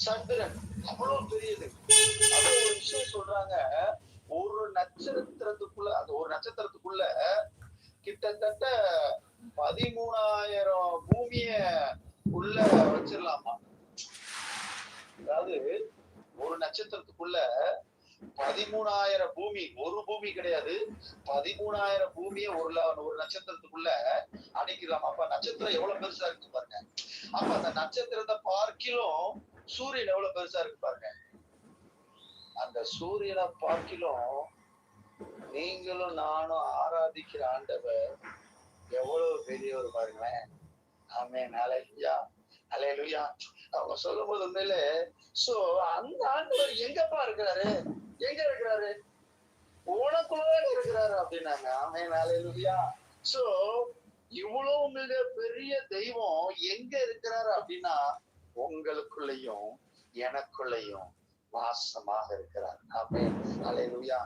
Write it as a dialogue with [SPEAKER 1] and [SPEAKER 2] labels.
[SPEAKER 1] சந்திரன் அவ்வளவு பெரியது. அது ஒரு விஷயம் சொல்றாங்க, ஒரு நட்சத்திரத்துக்குள்ள, அந்த ஒரு நட்சத்திரத்துக்குள்ள கிட்டத்தட்ட 13,000 பூமிய உள்ள வச்சிடலாமா. அதாவது ஒரு நட்சத்திரத்துக்குள்ள 13,000 பூமி, ஒரு பூமி கிடையாது, 13,000 பூமிய ஒரு நட்சத்திரத்துக்குள்ள அடைக்கலாம். அப்ப நட்சத்திரம் எவ்வளவு பெருசா இருக்கு பாருங்க. அப்ப அந்த நட்சத்திரத்தை பார்க்கிலும் சூரியன் எவ்வளவு பெருசா இருக்கு பாருங்க. அந்த சூரியனை பார்க்கிலும் நீங்களும் நானும் ஆராதிக்கிற ஆண்டவர் எவ்வளவு பெரியவர் பாருங்களேன். ஆமென். ஹல்லேலூயா, ஹல்லேலூயா. அவங்க சொல்லும் போது உண்மையிலே, சோ அந்த ஆண்டவர் எங்கப்பா இருக்கிறாரு, எங்க இருக்கிறாரு, உனக்குள்ளதான் இருக்கிறாரு அப்படின்னாங்க. ஆமென், ஹல்லேலூயா. சோ இவ்வளவு மிக பெரிய தெய்வம் எங்க இருக்கிறாரு அப்படின்னா, உங்களுக்குள்ளயும் எனக்குள்ளயும் வாசமாக இருக்கிறார். ஆமென், ஹல்லேலூயா.